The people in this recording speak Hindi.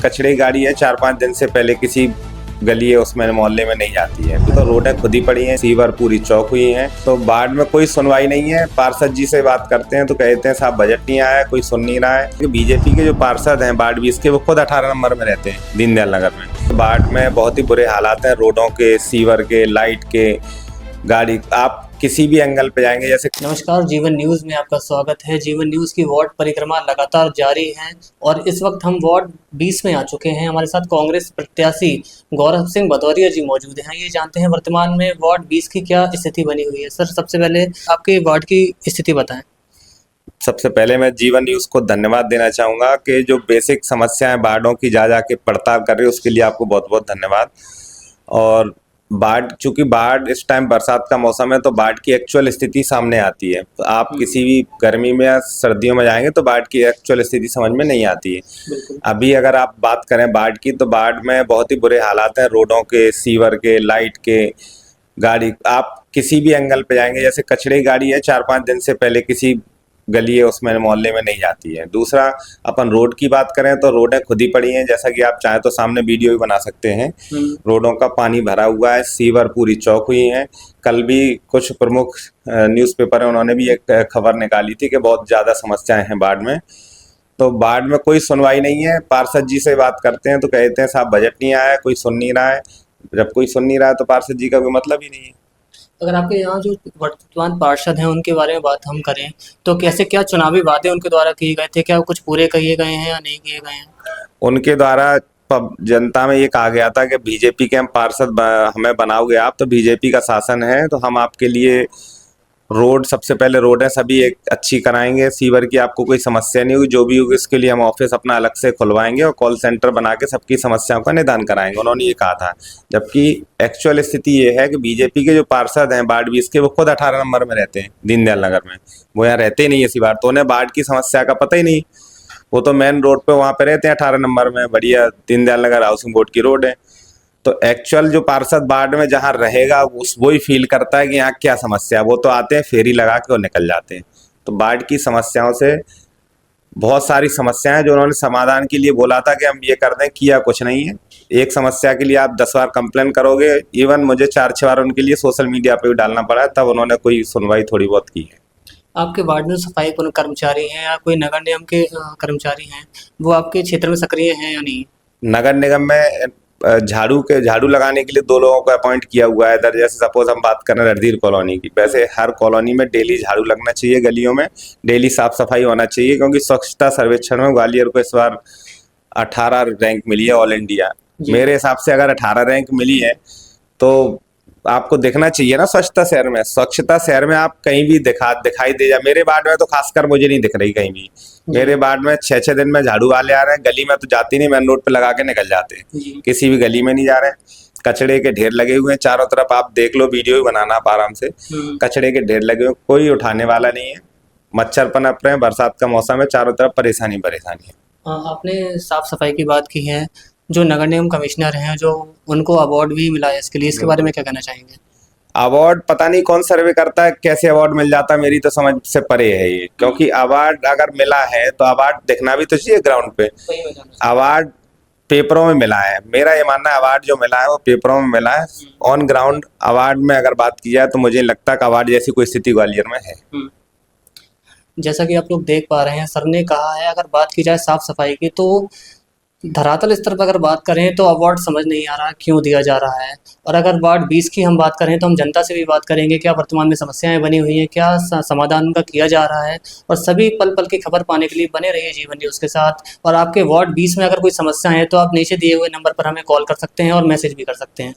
कचड़े गाड़ी है 4-5 दिन से पहले किसी गली है उसमें मोहल्ले में नहीं जाती है, तो रोडें खुद ही पड़ी हैं, सीवर पूरी चौक हुई हैं। तो बाढ़ में कोई सुनवाई नहीं है। पार्षद जी से बात करते हैं तो कहते हैं साहब बजट नहीं आया, कोई सुन नहीं रहा है। बीजेपी के जो पार्षद हैं वार्ड 20 के, वो खुद 18 नंबर में रहते हैं दीनदयाल नगर में। तो बाढ़ में बहुत ही बुरे हालात हैं, रोडों के, सीवर के, लाइट के, गाड़ी आप किसी भी एंगल पे जाएंगे। जैसे नमस्कार, जीवन न्यूज़ में आपका स्वागत है। जीवन न्यूज़ की वार्ड परिक्रमा लगातार जारी है और इस वक्त हम वार्ड 20 में आ चुके हैं। हमारे साथ कांग्रेस प्रत्याशी गौरव सिंह भदौरिया जी मौजूद हैं। ये जानते हैं वर्तमान में वार्ड 20 की क्या स्थिति बनी हुई है। सर, सबसे पहले आपके वार्ड की स्थिति बताएं। सबसे पहले मैं जीवन न्यूज को धन्यवाद देना चाहूँगा कि जो बेसिक समस्याएं बाढ़ों की जा के पड़ताल कर रही है, उसके लिए आपको बहुत बहुत धन्यवाद। और चूंकि बाढ़ इस टाइम बरसात का मौसम है, तो बाढ़ की एक्चुअल स्थिति सामने आती है। तो आप किसी भी गर्मी में या सर्दियों में जाएंगे तो बाढ़ की एक्चुअल स्थिति समझ में नहीं आती है। अभी अगर आप बात करें बाढ़ की, तो बाढ़ में बहुत ही बुरे हालात हैं, रोडों के, सीवर के, लाइट के, गाड़ी आप किसी भी एंगल पे जाएंगे। जैसे कचड़े गाड़ी है 4-5 दिन से पहले किसी गली है उसमें मोहल्ले में नहीं जाती है। दूसरा, अपन रोड की बात करें तो रोडें खुद ही पड़ी हैं। जैसा कि आप चाहें तो सामने वीडियो भी बना सकते हैं। रोडों का पानी भरा हुआ है, सीवर पूरी चौक हुई हैं। कल भी कुछ प्रमुख न्यूज़पेपर है, उन्होंने भी एक खबर निकाली थी कि बहुत ज़्यादा समस्याएं हैं बाढ़ में। तो बाढ़ में कोई सुनवाई नहीं है। पार्षद जी से बात करते हैं तो कहते हैं साहब बजट नहीं आया, कोई सुन नहीं रहा है। जब कोई सुन नहीं रहा है तो पार्षद जी का कोई मतलब ही नहीं है। अगर आपके यहाँ जो वर्तमान पार्षद हैं उनके बारे में बात हम करें तो कैसे, क्या चुनावी वादे उनके द्वारा किए गए थे, क्या कुछ पूरे किए गए हैं या नहीं किए गए हैं? उनके द्वारा जनता में ये कहा गया था कि बीजेपी के हम पार्षद हमें बनाओगे आप, तो बीजेपी का शासन है तो हम आपके लिए रोड, सबसे पहले रोडें सभी एक अच्छी कराएंगे। सीवर की आपको कोई समस्या नहीं होगी, जो भी होगी इसके लिए हम ऑफिस अपना अलग से खुलवाएंगे और कॉल सेंटर बना के सबकी समस्याओं का निदान कराएंगे, उन्होंने ये कहा था। जबकि एक्चुअल स्थिति ये है कि बीजेपी के जो पार्षद हैं वार्ड 20 के, वो खुद 18 नंबर में रहते हैं दीनदयाल नगर में। वो यहाँ रहते ही नहीं इसी बार, तो उन्हें बाढ़ की समस्या का पता ही नहीं। वो तो मेन रोड पे वहाँ पे रहते हैं 18 नंबर में, बढ़िया दीनदयाल नगर हाउसिंग बोर्ड की रोड है। तो एक्चुअल जो पार्षद बाढ़ में जहाँ रहेगा वो ही फील करता है कि यहाँ क्या समस्या है। वो तो आते हैं, फेरी लगा के और निकल जाते हैं। तो बाढ़ की समस्याओं से बहुत सारी समस्याएं जो उन्होंने समाधान के लिए बोला था कि हम ये कर दें, किया कुछ नहीं है। एक समस्या के लिए आप 10 बार कंप्लेन करोगे, इवन मुझे 4-6 बार उनके लिए सोशल मीडिया पे भी डालना पड़ा, तब उन्होंने कोई सुनवाई थोड़ी बहुत की है। आपके वार्ड में सफाई कर्मचारी हैं या कोई नगर निगम के कर्मचारी हैं, वो आपके क्षेत्र में सक्रिय हैं या नहीं? नगर निगम में झाड़ू लगाने के लिए 2 लोगों को अपॉइंट किया हुआ है। इधर जैसे सपोज हम बात करें रणधीर कॉलोनी की, वैसे हर कॉलोनी में डेली झाड़ू लगना चाहिए, गलियों में डेली साफ सफाई होना चाहिए। क्योंकि स्वच्छता सर्वेक्षण में ग्वालियर को इस बार 18 रैंक मिली है ऑल इंडिया। मेरे हिसाब से अगर 18 रैंक मिली है तो आपको देखना चाहिए ना स्वच्छता शहर में। स्वच्छता शहर में आप कहीं भी दिखाई दे जा। मेरे वार्ड में तो खासकर मुझे नहीं दिख रही कहीं भी। मेरे वार्ड में 6-6 दिन में झाड़ू वाले आ रहे हैं, गली में तो जाती नहीं, मेन रोड पे लगा के निकल जाते हैं, किसी भी गली में नहीं जा रहे हैं। कचड़े के ढेर लगे हुए हैं चारों तरफ, आप देख लो, वीडियो भी बनाना आप आराम से। कचड़े के ढेर लगे हुए, कोई उठाने वाला नहीं है। मच्छर पनप रहे हैं, बरसात का मौसम है, चारों तरफ परेशानी है। आपने साफ सफाई की बात की है, जो नगर निगम कमिश्नर हैं, जो उनको अवार्ड भी मिला है इसके लिए, इसके बारे में क्या कहना चाहेंगे? अवार्ड पता नहीं कौन सर्वे करता है, कैसे अवार्ड मिल जाता है, मेरी तो समझ से परे है ये। क्योंकि अवार्ड अगर मिला है तो अवार्ड दिखना भी तो चाहिए ग्राउंड पे। अवार्ड पेपरों में मिला है, मेरा ये मानना है अवार्ड जो मिला है वो पेपरों में मिला है। ऑन ग्राउंड अवार्ड में अगर बात की जाए तो मुझे लगता है कि अवार्ड जैसी कोई स्थिति ग्वालियर में है। जैसा कि आप लोग देख पा रहे हैं, सर ने कहा है अगर बात की जाए साफ सफाई की, तो धरातल स्तर पर अगर बात करें तो अवार्ड समझ नहीं आ रहा क्यों दिया जा रहा है। और अगर वार्ड 20 की हम बात करें तो हम जनता से भी बात करेंगे, क्या वर्तमान में समस्याएं बनी हुई हैं, क्या समाधान उनका किया जा रहा है। और सभी पल पल की खबर पाने के लिए बने रहिए जीवन न्यूज़ के साथ। और आपके वार्ड 20 में अगर कोई समस्या है तो आप नीचे दिए हुए नंबर पर हमें कॉल कर सकते हैं और मैसेज भी कर सकते हैं।